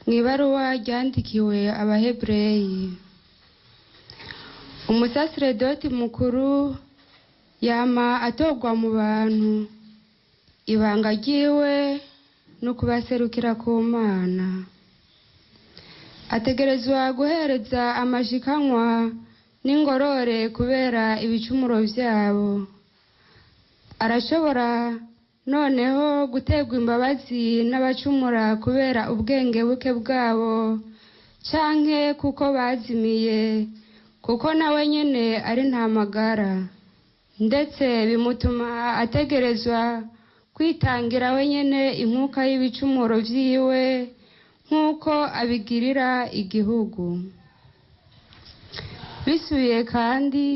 Mw'ibaruwa ryandikiwe Abahebreyi, umusaserdoti mukuru yama atorwa mu bantu, ibanga ryiwe no kubaserukira ku Mana. Ategerezwa guhereza amashikanwa n'ingorore kubera ibicumuro vyabo. Arashobora noneho guterwa imbabazi n'abacumura kubera ubwenge buke bwabo, canke kuko bazimiye, kuko nawe nyene ari nta magara, ndetse bimutuma ategerezwa kwitangira wenyene inkuka y'ibicumuro vyiwe nk'uko abigirira igihugu. Bisubiye kandi,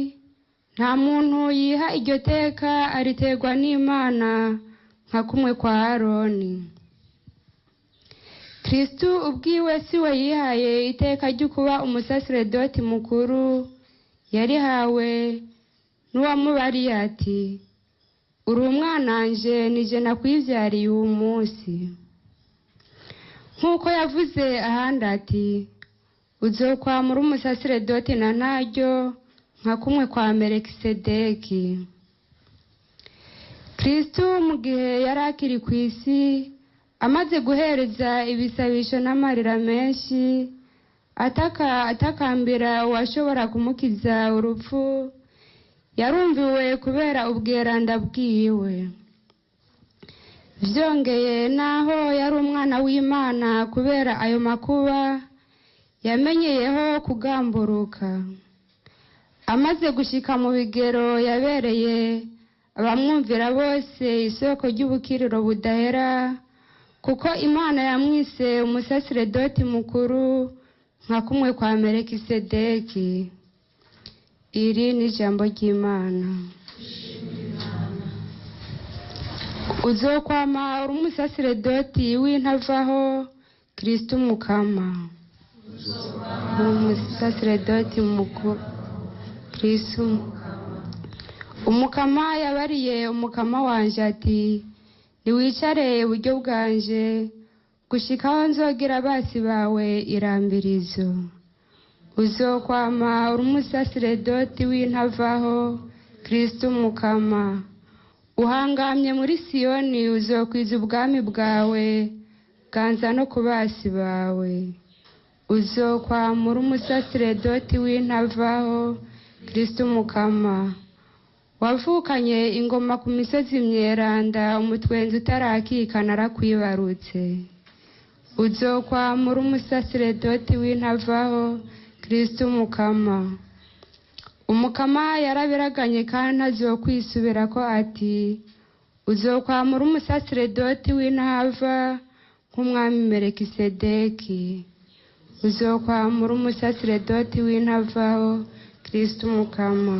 nta muntu yiha iryo teka ariterwa n'Imana nka kumwe kwa Aroni. Kristu ubwiwe siwe yihaye iteka ryo kuba umusaserdoti mukuru, yarihawe n'uwamubariye ati, uri umwananje nije nakwivyariye uwu munsi. Nk'uko yavuze ahandi ati, uzokwamura umusaserdoti na ntaryo nka kumwe kwa Melikisedeki. Kristu mu gihe yari akiri ku isi, amaze guhereza ibisabisho n'amarira menshi, atakambira uwashobora kumukiza urupfu, yarumviwe kubera ubweranda bwiwe. Vyongeye naho yari umwana w'Imana, kubera ayo makuba yamenyeyeho kugamburuka. Amaze gushika mu bigero, yabereye abamwumvira bose isoko ry'ubukiriro budahera, kuko Imana yamwise umusaserdoti mukuru nka kumwe kwa Melikisedeki. Iri ni ijambo ry'Imana. Uzokwama uri umusaserdoti w'intavaho, Kristu Mukama. Umusaserdoti mukuru, Kristu Umukama yabariye umukama wanje ati, niwicare iburyo bwanje gushikaho nzogira abasi bawe irambirizo. Uzokwama uri umusaserdoti w'intavaho, Kristu Mukama. Uhangamye muri Siyoni, uzokwiza ubwami bwawe, ganza no ku basi bawe. Uzokwama uri umusaserdoti w'intavaho, Kristu Mukama. Wavukanye ingoma ku misozi myeranda, umutwenzi utarakika narakwibarutse. Uzokwama uri umusaserdoti w'intavaho, Kristu Mukama. Umukama yarabiraganye kandi ntazokwisubirako ati, uzokwama uri umusaserdoti w'intava nk'umwami Melikisedeki. Uzokwama uri umusaserdoti w'intavaho, Kristu Mukama.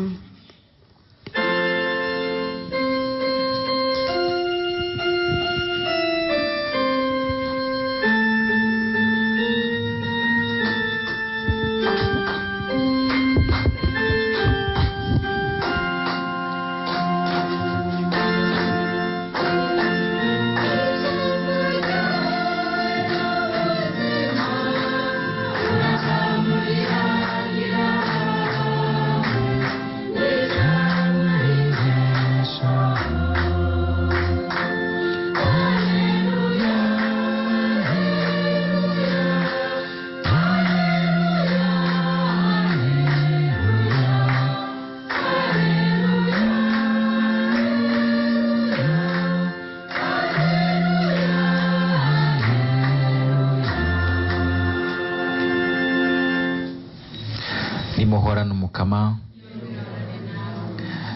Nimuhorana umukama.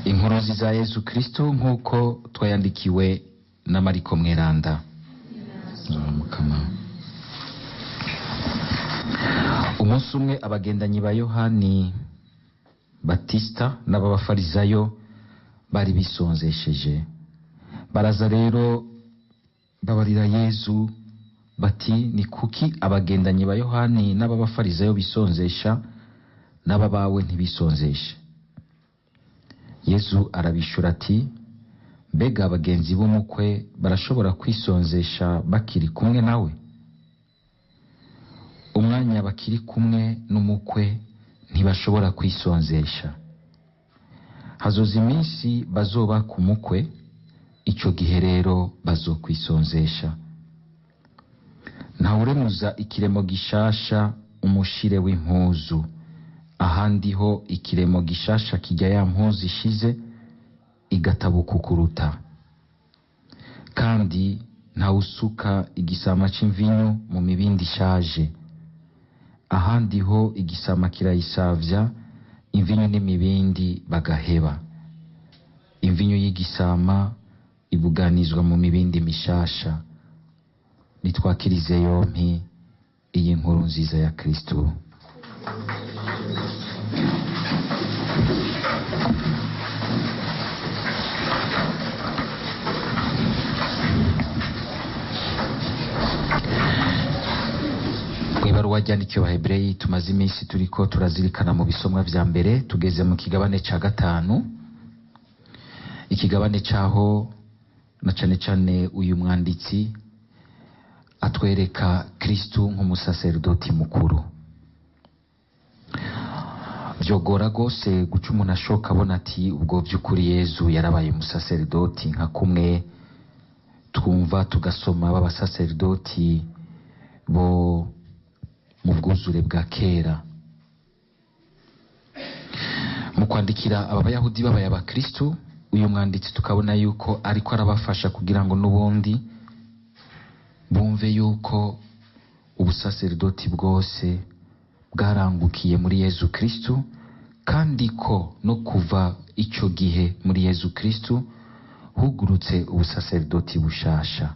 Inkuru nziza ya Yesu Kristo nk'uko twayandikiwe na Mariko Mweranda. Umukama. Umunsi umwe abagendanyi ba Yohani Batista n'abafarisayo bari bisonzesheje. Baraza rero babarira Yesu bati, ni kuki abagendanyi ba Yohani n'abafarisayo bisonzesha n'aba bawe ntibisonzeshe? Yesu arabishura ati, mbega abagenzi b'umukwe barashobora kwisonzesha bakiri kumwe nawe? umwanya bakiri kumwe n'umukwe ntibashobora kwisonzesha. Hazoza iminsi bazoba ku mukwe, ico gihe rero bazokwisonzesha. Ntawuremuza ikiremo gishasha umushire w'impuzu, ahandi ho ikiremo gishasha kijya ya mpuzu ishize igatabuka kuruta. Kandi ntawusuka igisama c'imvinyu mu mibindi ishaje, ahandi ho igisama kirayisavya imvinyu n'imibindi bagaheba. Imvinyu y'igisama ibuganizwa mu mibindi mishasha. Nitwakirize yompi iyi nkuru nziza ya Kristo. Ibaruwa ryandikiwe Abaheburayi tumaze iminsi turiko turazirikana mu bisomwa vya mbere, tugeze mu kigabane ca 5. Ikigabane caho na cane cane uyu mwanditsi atwereka Kristo nk'umusaserdoti mukuru. Vyogora gose guca umuntu ashoka abona ati ubwo vy'ukuri Yezu yarabaye umusaserdoti nka kumwe twumva tugasoma b'abasaserdoti bo mu bwuzure bwa kera. Mu kwandikira aba Bayahudi babaye abakristo, uyu mwanditsi tukabona yuko ariko arabafasha kugira ngo n'ubundi bumve yuko ubusaserdoti bwose bwarangukiye muri Yezu Kristo, kandi ko no kuva ico gihe muri Yezu Kristo hugurutse ubusaserdoti bushasha.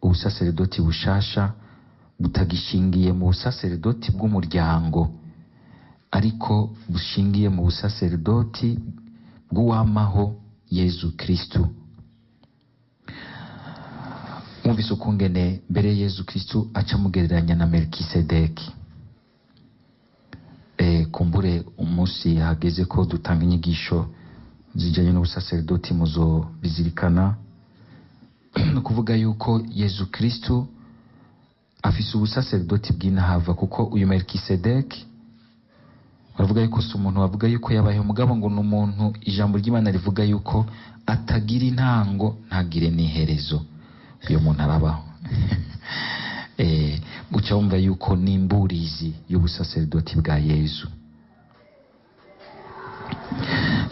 Ubusaserdoti bushasha butagishingiye mu busaserdoti bw'umuryango, ariko bushingiye mu busaserdoti bw'uwamaho Yezu Kristo. Mwumvise ukungene mbere Yezu Kristo aca mugereranya na Melkisedeki. Kumbure umunsi hageze ko dutanga inyigisho zijanye n'ubusaserdoti muzo bizirikana. No kuvuga yuko Yezu Kristo afise ubusaserdoti bw'inahava, kuko uyu Melkisedeki baravuga yuko si umuntu bavuga yuko yabaye umugabo, ngo ni umuntu ijambo ry'Imana rivuga yuko atagira intango ntagire n'iherezo. Uyu muntu arabaho. Buca wumva yuko n'imburizi y'ubusaserdoti bwa Yezu.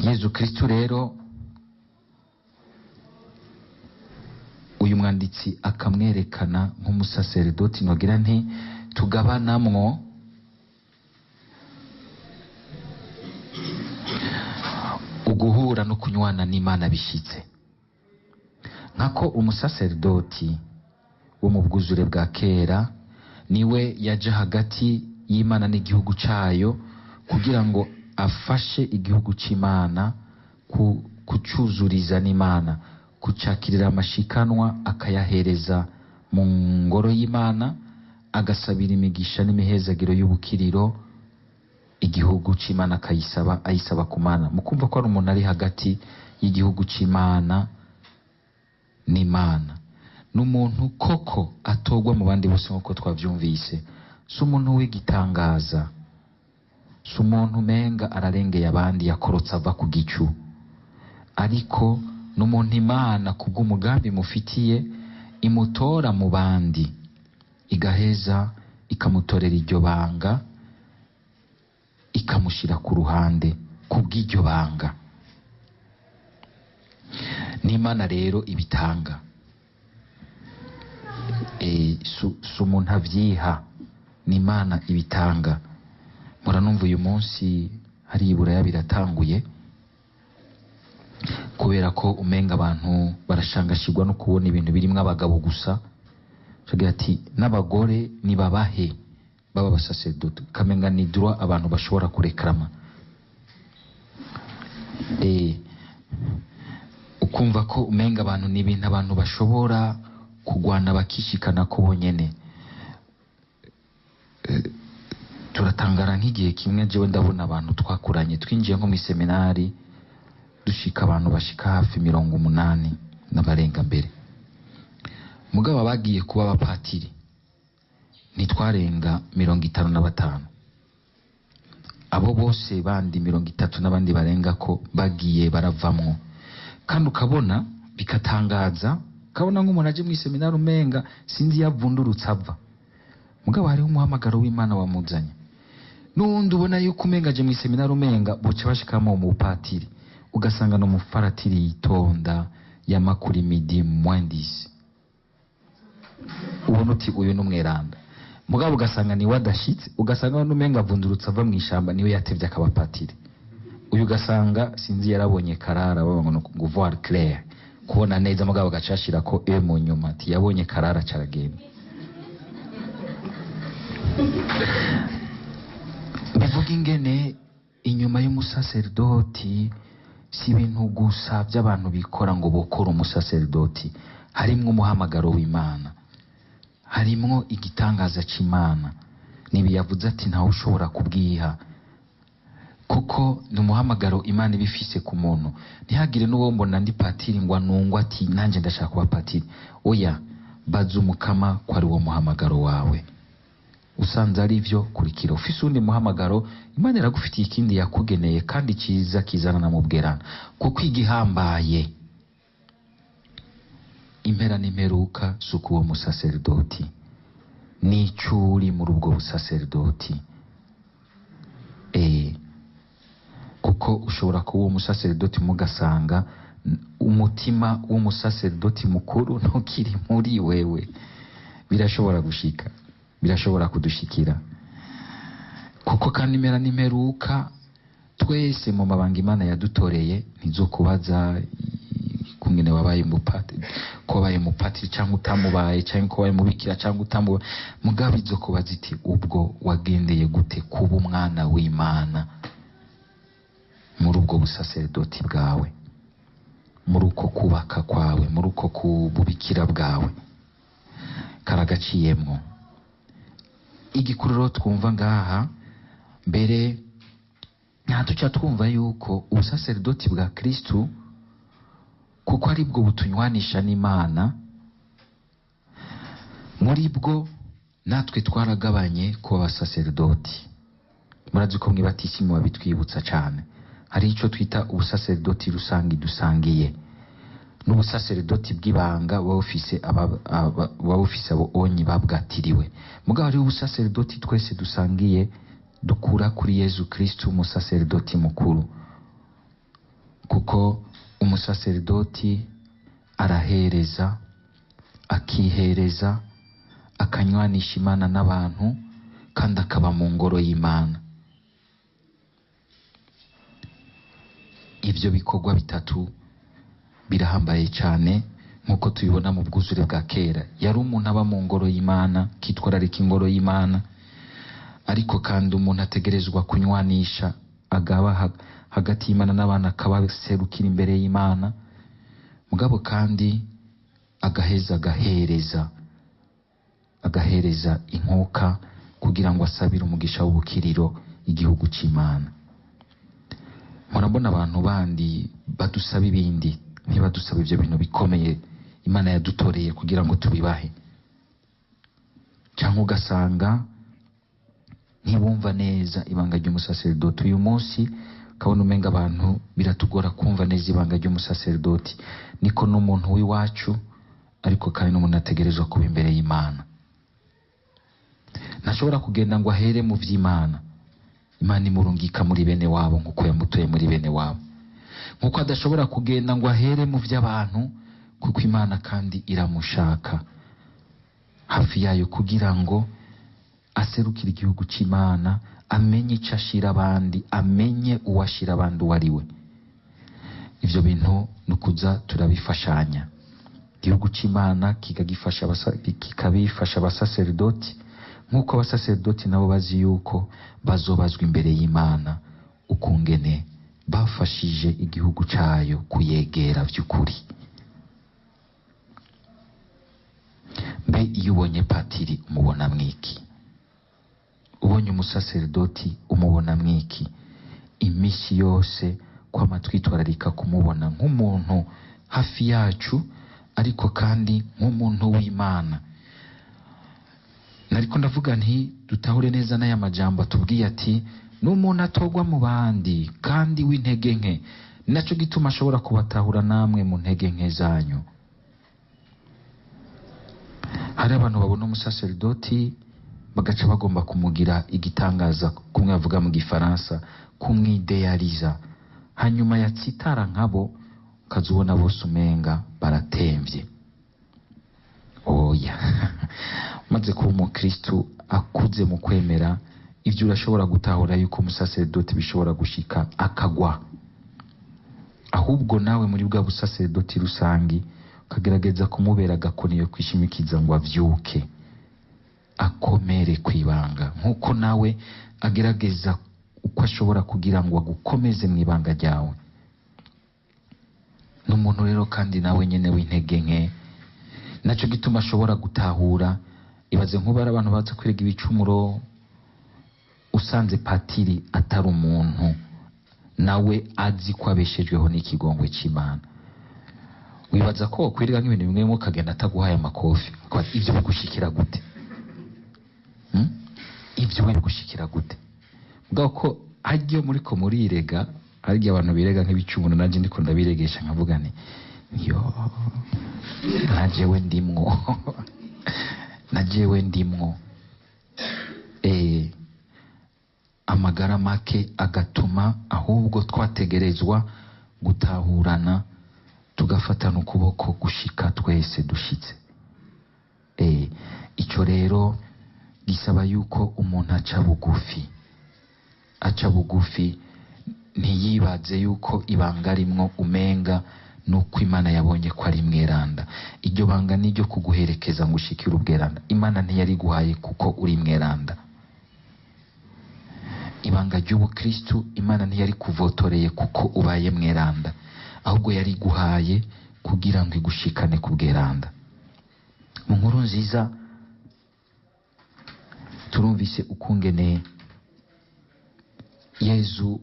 Yezu Kristo rero uyu mwanditsi akamwerekana nk'umusaserdoti nogira nti tugabanamwo uguhura no kunywana n'Imana bishitse. Nkako umusaserdoti wo mu bwuzure bwa kera niwe yaje hagati y'Imana n'igihugu cayo kugira ngo afashe igihugu c'Imana kucuzuriza n'Imana, kucakirira amashikanwa akayahereza mu ngoro y'Imana, agasabira imigisha n'imihezagiro y'ubukiriro igihugu c'Imana ayisaba ku Mana. Mukumva ko ari umuntu ari hagati y'igihugu c'Imana n'Imana. N'umuntu koko atogwa mu bandi bose nk'uko twavyumvise. Si umuntu w'igitangaza, si umuntu menga ararengeye abandi yakorotse ava ku gicu, ariko n'umuntu Imana kubw'umugambi mufitiye imutora mu bandi, igaheza ikamutorera iryo banga, ikamushira ku ruhande kubw'iryo banga. N'Imana rero ibitanga. Si umuntu avyiha, n'Imana ibitanga. Muranumva uyu munsi hari Iburaya biratanguye, kubera ko umenga abantu barashangashirwa no kubona ibintu birimwo abagabo gusa. Tugira ati n'abagore nibabahe baba basaserdoti, kamenga ni droit abantu bashobora kurekrama. Ukumva ko umenga abantu ni ibintu abantu bashobora kugwana bakishikana ko bonyene. Turatangara nk'igihe kimwe jewe ndabona abantu twakuranye twinjiye nko mu seminari dushika abantu bashika hafi 80 n'abarenga mbere. Mugabo bagiye kuba abapatiri ntitwarenga 55. Abo bose bandi 30 n'abandi barenga ko bagiye baravamwo, kandi ukabona bikatangaza, ukabona nk'umuntu aje mu seminari umenga sinzi yavundurutse ava, mugabo hariho umuhamagaro w'Imana wamuzanye. N'undi ubona yuko umenga aje mu seminari umenga boce bashikamo mu patiri, ugasanga no mufaratiri yitonda yamakuri midi mwandisi, ubona uti uyu n'umweranda, mugabo ugasanga ni wadashitse, ugasanga n'umenga avundurutse ava mu ishamba niwe yatevye akaba patiri. Uyu ugasanga sinzi yarabonye karara baba ngo voir clair, kubona neza, mugabo gacashira ko mu nyuma ati yabonye karara caragenda. Bivuga ingene inyuma y'umusaserdoti si ibintu gusa by'abantu bikora ngo bokora umusaserdoti, harimwo umuhamagaro w'Imana, harimwo igitangaza c'Imana. Nibi yavuze ati ntawe ushobora kubwiha, kuko ni umuhamagaro Imana ibifise ku muntu. Ntihagire n'uwo mbona ndi patiri ngo anungwa ati nanje ndashaka kuba patiri. Oya, baza umukama ko ari wo muhamagaro wawe. Usanze ari byo kurikira. Ufise undi muhamagaro, Imana iragufitiye ikindi yakugeneye kandi cyiza kizana na mubwerana, kuko igihambaye impera n'imperuka suko uwo musaserdoti n'icuri muri ubwo busaserdoti. Kuko ushobora kuba uwo musaserdoti mugasanga umutima w'umusaserdoti mukuru ntukiri muri wewe. Birashobora gushika, birashobora kudushikira, kuko kandi impera n'imperuka twese mu mabanga Imana yadutoreye ntizokubaza kungene wabaye mupatiri, ko wabaye mupatiri cyangwa utamubaye, cyangwa ko wabaye mubikira cyangwa utamubaye, mugabo izokubaza iti ubwo wagendeye gute kuba umwana w'Imana muri ubwo busaserdoti bwawe, muri uko kubaka kwawe, muri uko kububikira bwawe karagaciyemwo. Igikururo twumva ngaha mbere ntatuca twumva yuko ubusaserdoti bwa Kristu, kuko ari bwo butunywanisha n'Imana, muri bwo natwe twaragabanye kuba abasaserdoti. Murazi ko mwibatisimu babitwibutsa cyane, hari icyo twita ubusaserdoti rusangi dusangiye, n'ubusaserdoti bw'ibanga buba bufise abo onyi babwatiriwe. Mugabo hariho ubusaserdoti twese dusangiye dukura kuri Yezu Kristu umusaserdoti mukuru, kuko umusaserdoti arahereza, akihereza, akanywanisha Imana n'abantu, kandi akaba mu ngoro y'Imana. Ibyo bikorwa bitatu birahambaye cyane, nkuko tubibona mu bwuzure bwa kera. Yari umuntu aba mu ngoro y'Imana, kitwararika ingoro y'Imana, ariko kandi umuntu ategerezwa kunywanisha, agaba hagati y'Imana n'abantu, akabaserukira imbere y'Imana, mugabo kandi agahereza inkuka kugira ngo asabire umugisha w'ubukiriro igihugu c'Imana. Murabona abantu bandi badusaba ibindi, ntibadusaba ibyo bintu bikomeye Imana yadutoreye kugira ngo tubibahe, cyangwa ugasanga ntibumva neza ibanga ry'umusaserdoti. Uyu munsi kabona umenga abantu biratugora kumva neza ibanga ry'umusaserdoti. Niko n'umuntu w'iwacu, ariko kandi n'umuntu ategerezwa kuba imbere y'Imana. Ntashobora kugenda ngo ahere mu vy'Imana, Imana imurungika muri bene wabo nkuko yamutoye muri bene wabo, nkuko adashobora kugenda ngo ahere mu vy'abantu, kuko Imana kandi iramushaka hafi yayo kugira ngo aserukire igihugu c'Imana, amenye icyo ashira abandi, amenye uwashira abandi uwo ari we. Ivyo bintu nukuza turabifashanya, igihugu c'Imana kikabifasha abasaserdoti, nkuko abasaserdoti nabo bazi yuko bazobazwa imbere y'Imana ukungene bafashije igihugu cayo kuyegera vy'ukuri. Mbe iyo ubonye patiri umubona mwiki? Ubonye umusaserdoti umubona mwiki? Imisi yose kwama twitwararika kumubona nk'umuntu hafi yacu, ariko kandi nk'umuntu w'Imana. nariko ndavuga nti dutahure neza n'aya majambo atubwiye ati n'umuntu atogwa mu bandi kandi w'intege nke, naco gituma ashobora kubatahura namwe mu ntege nke zanyu. Hari abantu babona umusaserdoti bagaca bagomba kumugira igitangaza, kumwe bavuga mu gifaransa, kumwideyaliza, hanyuma yatsitara nkabo ukazubona bose umenga baratemvye. Oya maze kuba umukristu akuze mu kwemera, ivyo urashobora gutahura yuko umusaserdoti bishobora gushika akagwa, ahubwo nawe muri bwa busaserdoti rusangi ukagerageza kumubera agakoni yo kwishimikiza ngo avyuke akomere kwibanga, nkuko nawe agerageza uko ashobora kugira ngo agukomeze mu ibanga ryawe. N'umuntu rero kandi nawe nyene w'intege nke, naco gituma ashobora gutahura. Ibaze nk'ubara abantu baza kwirega ibicumuro, usanze patiri atari umuntu nawe azi ko abeshejweho n'ikigongwe c'Imana, wibaza ko kwirega nk'ibintu bimwe mu kagenda ataguhaye amakofi, ivyo bigushikira gute? Ivyo bigushikira gute? Bwa ko haryo muriko murirega, haryo abantu birega nk'ibicumuro, nanje ndiko ndabiregesha nkavuga nti yo najewe ndimwo najewe ndimwo. Amagara make agatuma ahubwo twategerezwa gutahurana, tugafatana ukuboko gushika twese dushitse. Ico rero gisaba yuko umuntu aca bugufi, ntiyibaze yuko ibanga rimwo umenga nuko Imana yabonye ko ari mweranda. Iryo banga niryo kuguherekeza ngo ushikire ubweranda. Imana ntiyari guhaye kuko uri mweranda. Ibanga ry'ubukristu Imana ntiyari kuvotoreye kuko ubaye mweranda, ahubwo yari guhaye kugira ngo igushikane ku bweranda. Mu nkuru nziza turumvise ukungene Yezu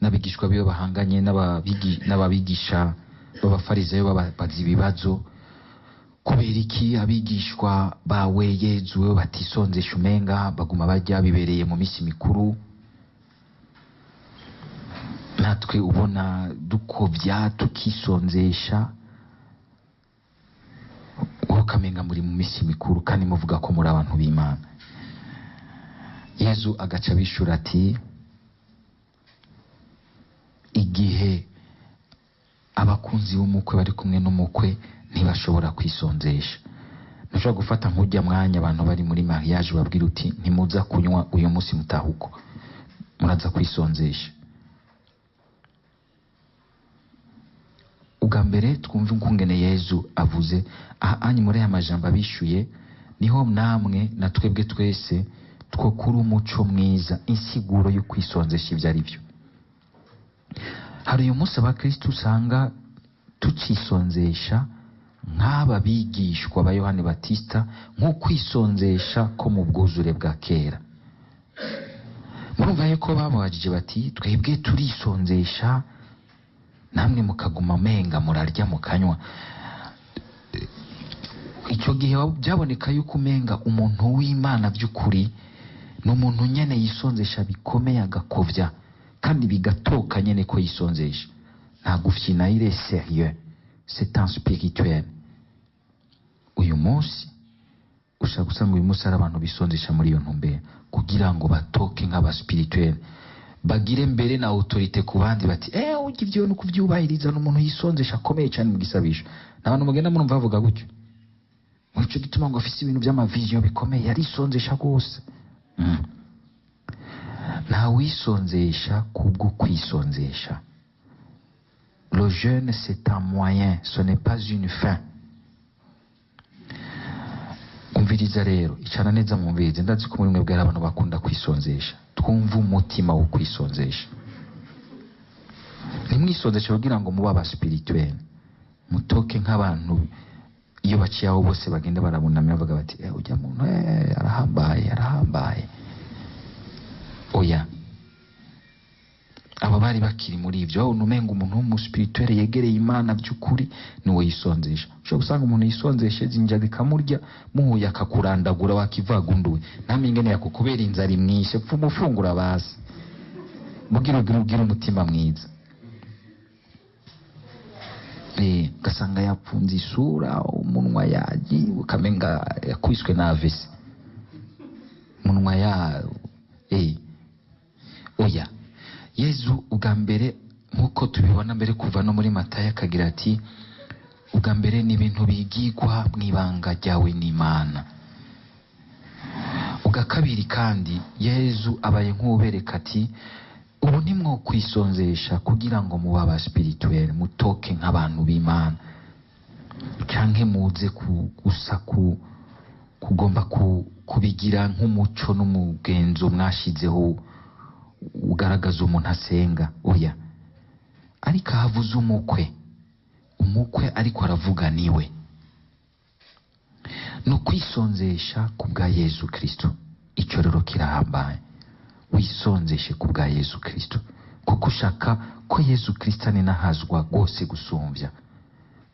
n'abigishwa biwe bahanganye n'ababigisha b'abafarisayo babaza ibibazo. Kubera iki abigishwa bawe Yezu we batisonzesha umenga baguma bajya bibereye mu misi mikuru, natwe ubona dukovya tukisonzesha, ukamenga muri mu misi mikuru kandi muvuga ko muri abantu b'Imana? Yezu agaca bishura ati, igihe abakunzi b'umukwe bari kumwe n'umukwe ntibashobora kwisonzesha. Ntushobora gufata nk'ujya mwanya abantu bari muri mariage babwira uti ntimuza kunywa uyu munsi mutahuko, muraza kwisonzesha. Ubwa mbere twumva ukungene Yezu avuze anyi muri aya majambo abishuye, niho namwe na twebwe twese twokura umuco mwiza, insiguro yo kwisonzesha ivyo ari byo. Hari uyu munsi abakristu usanga tucisonzesha nk'aba bigishwa ba Yohani Batista, nko kwisonzesha ko mu bwuzure bwa kera. Murumva yuko babajije bati twebwe turisonzesha, namwe mukaguma menga murarya mukanywa. Icyo gihe byaboneka yuko umenga umuntu w'Imana by'ukuri n'umuntu nyene yisonzesha bikomeye agakovya, kandi bigatoka nyene ko yisonzesha. Nta gufyina, il est sérieux, c'est un spirituel. Uyu munsi ushaka gusanga uyu munsi ari abantu bisonzesha muri iyo ntumbero kugira ngo batoke nk'aba spirituel, bagire mbere na autorité ku bandi bati ujya ivyo no kuvyubahiriza n'umuntu yisonzesha akomeye cyane mu gisabisho. N'abantu mugenda murumva bavuga gutyo, mu cyo gituma ngo afise ibintu by'amavision bikomeye yarisonzesha gose. Nta wisonzesha kubwo kwisonzesha. Le jeûne c'est un moyen, ce n'est pas une fin. Umviriza rero, icana neza mwumvirize, ndazi ko muri mwe bwari abantu bakunda kwisonzesha. Twumva umutima wo kwisonzesha. Nimwisonzesha kugira ngo muba aba spirituel, mutoke nk'abantu iyo baciyaho bose bagenda barabunamira bavuga bati ujya muntu arahambaye. Oya, aba bari bakiri muri ivyo aho umenga umuntu w'umuspirituel yegereye Imana by'ukuri niwe yisonzesha. Ushobora gusanga umuntu yisonzeshe zinjaga ikamurya muhuye akakurandagura wakivagunduwe ntamenya ingene yakukubera inzara imwishe pfu mufungura basi mugira umutima mwiza. Gasanga yapfunze isura umunwa yaji ukamenga yakwiswe na avesi umunwa ya oya. Yezu ubwa mbere nkuko tubibona mbere kuva no muri Matayo akagira ati ubwa mbere ni ibintu bigigwa mwibanga ryawe n'Imana. Ubwa kabiri kandi Yezu abaye nk'ubereka ati ubu nimwo kwisonzesha kugira ngo muba aba spirituel mutoke nk'abantu b'Imana canke muze gusa kugomba kubigira nk'umuco n'umugenzo mwashizeho ugaragaza umuntu asenga. Oya, ariko havuze umukwe ariko aravuga niwe no kwisonzesha ku bwa Yesu Kristo. Icyo rero kirahambaye, wisonzeshe ku bwa Yesu Kristo kuko ushaka ko Yesu Kristo ni nahazwa rwose gusumvya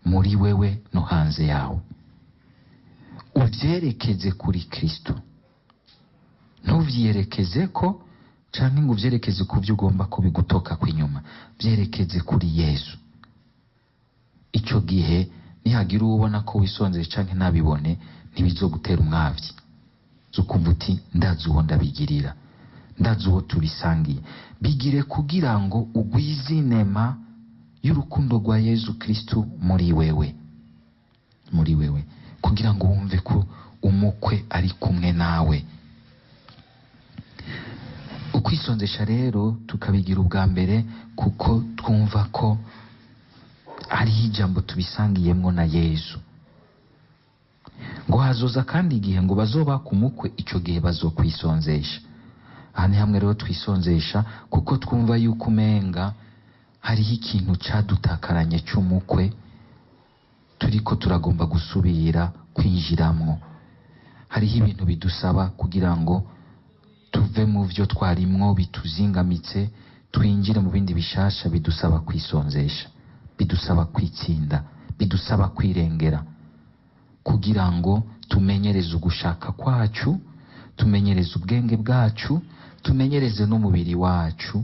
muri wewe no hanze yawe. Uvyerekeze kuri Kristo, ntuvyerekeze ko canke ngo uvyerekeze ku byo ugomba ko bigutoka kw'inyuma, vyerekeze kuri Yesu. Ico gihe nihagira ubona ko wisonzeshe canke ntabibone ntibizogutera umwavyi zukumva uti ndazi uwo ndabigirira, ndazi uwo tubisangiye. Bigire kugira ngo ugwize inema y'urukundo rwa Yesu Kristo muri wewe kugira ngo wumve ko umukwe ari kumwe nawe. Ukwisonzesha rero tukabigira ubwa mbere kuko twumva ko ari ijambo tubisangiyemwo na Yesu. Ngo hazoza kandi igihe ngo bazoba ku mukwe, ico gihe bazokwisonzesha. Aha ni hamwe rero twisonzesha kuko twumva yuko umenga hariho ikintu cadutakaranye c'umukwe turiko turagomba gusubira kwinjiramwo. Hariho ibintu bidusaba kugira ngo tuve mu vyo twarimwo bituzingamitse twinjire mu bindi bishasha. Bidusaba kwisonzesha, bidusaba kwitsinda, bidusaba kwirengera kugira ngo tumenyereze ugushaka kwacu, tumenyereze ubwenge bwacu, tumenyereze n'umubiri wacu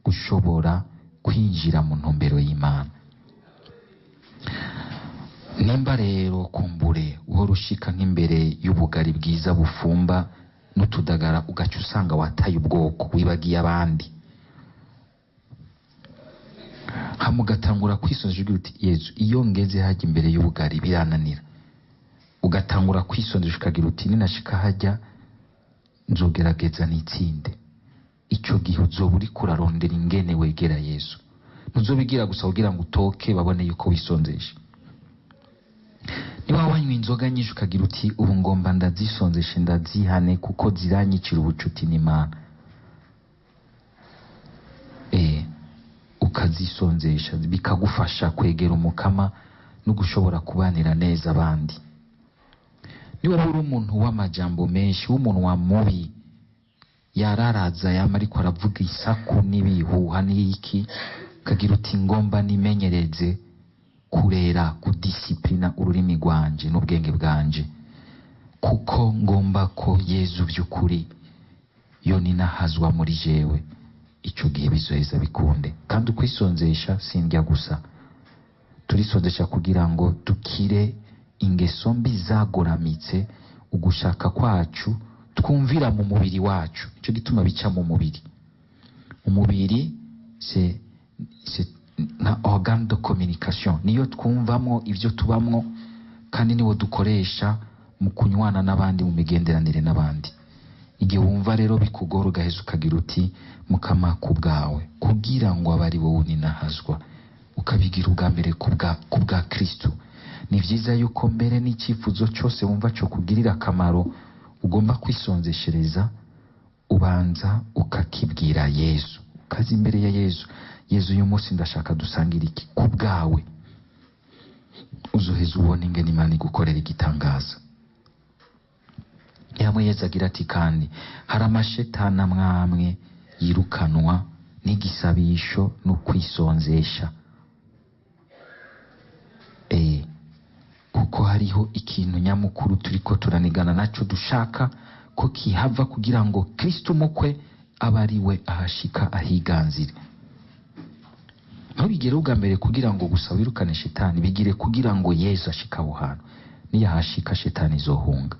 gushobora kwinjira mu ntumbero y'Imana. Nimba rero kumbure uhora ushika nk'imbere y'ubugari bwiza bufumba n'utudagara ugaca usanga wataye ubwoko wibagiye abandi, hamugatangura kwisonzesha uti Yesu iyo ngeze hajya imbere y'ubugari birananira, ugatangura kwisonzesha ukagira uti ninashika hajya nzogerageza nitsinde. Ico gihe uzoba uri kurarondera ingene wegera Yesu, ntuzobigira gusa kugira ngo utoke babone yuko wisonzesha. Niba wanywa inzoga nyinshi ukagira uti ubu ngomba ndazisonzeshe ndazihane kuko ziranyicira ubucuti n'Imana, ukazisonzesha bikagufasha kwegera umukama no gushobora kubanira neza abandi. Niba uri umuntu w'amajambo menshi, w'umuntu wa mubi yararaza yama ariko aravuga isaku n'ibihuha n'iki, ukagira uti ngomba nimenyereze kurera kudisiplina ururimi rwanje n'ubwenge bwanje kuko ngomba ko Yesu by'ukuri yo ninahazwa muri jewe. Ico gihe bizoheza bikunde. Kandi ukwisonzesha sindya gusa, turisonzesha kugira ngo dukire ingeso mbi zagoramitse ugushaka kwacu twumvira mu mubiri wacu. Ico gituma bica mu mubiri. Umubiri c'est na organe de communication, niyo twumvamo ivyo tubamwo kandi niwo dukoresha mu kunywana n'abandi, mu migenderanire n'abandi. Igihe wumva rero bikugora ugaheza ukagira uti mukama ku bwawe kugira ngo abari wowe ninahazwa, ukabigira ubwa mbere ku bwa Kristo. Ni vyiza yuko mbere n'icyifuzo cyose wumva cyo kugirira akamaro ugomba kwisonzeshereza, ubanza ukakibwira Yesu, ukaza imbere ya Yesu. Yesu uyu munsi ndashaka dusangira iki ku bwawe, uzoheza ubone ingene Imana igukorera igitangaza. Yamwe Yesu agira ati kandi hari amashetani amwamwe yirukanwa n'igisabisho no kwisonzesha. Kuko hariho ikintu nyamukuru turiko turanigana naco dushaka ko kihava kugira ngo Kristo umukwe abe ari we ahashika ahiganzire. Ntubigere ubwa mbere kugira ngo gusa wirukane shitani, bigire kugira ngo Yesu ashika aho hantu. Niyahashika shitani izohunga.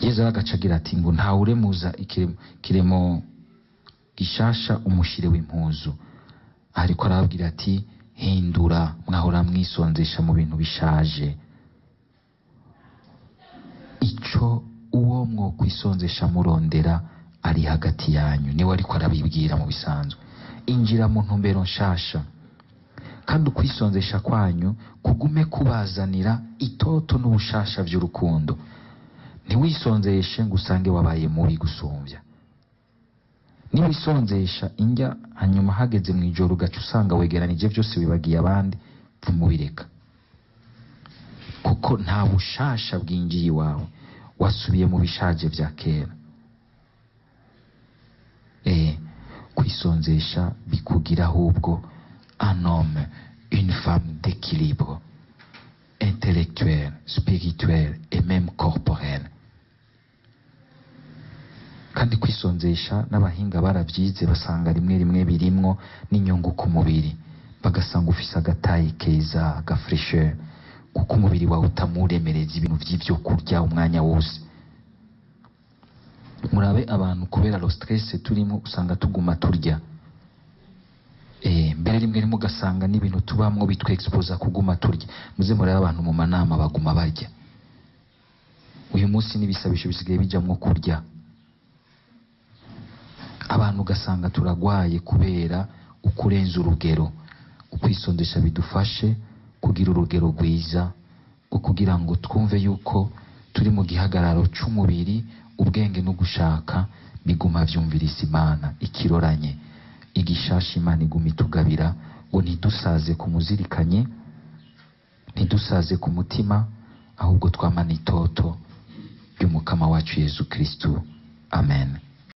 Yesu agacagira ati ngo nta uremuza ikiremo gishasha umushire w'impuzu. Ariko arababwira ati hindura, mwahora mwisonzesha mu bintu bishaje. Ico uwo mwo kwisonzesha murondera ari hagati yanyu, niwe ariko arabibwira mu bisanzwe. Injira mu ntumbero nshasha, kandi ukwisonzesha kwanyu kugume kubazanira itoto n'ubushasha vy'urukundo. Ntiwisonzeshe ngo usange wabaye mubi gusumvya. Niwisonzesha injya hanyuma hageze mu ijoro ugaca usanga wegeranije byose wibagiye abandi, mubireka. Kuko nta bushasha bwinjiye iwawe, wasubiye mu bishaje vya kera. Kwisonzesha bikugira ahubwo un homme, une femme d'équilibre intellectuel, spirituel et même corporel. Kandi kwisonzesha n'abahinga baravyize basanga rimwe rimwe birimwo n'inyungu ku mubiri, bagasanga ufise agatayi keza, agafresheur, kuko umubiri wawe utamuremereza ibintu vy'ivyo kurya umwanya wose. Murabe abantu kubera lo stress turimo usanga tuguma turya. Mbere rimwe rimwe ugasanga n'ibintu tubamwo bitwe expose kuguma turya. Muze murabe abantu mu manama baguma barya. Uyu munsi n'ibisabisho bisigaye bijamwo kurya. Abantu ugasanga turagwaye kubera ukurenza urugero. Ukwisondesha bidufashe kugira urugero rwiza, kugira ngo twumve yuko turi mu gihagararo c'umubiri, ubwenge no gushaka biguma vyumvirisa Imana ikiroranye. Igishasha Imana iguma itugabira ngo ntidusaze ku muzirikanye, ntidusaze ku mutima, ahubwo twamana itoto ry'umukama wacu Yesu Kristo. Amen.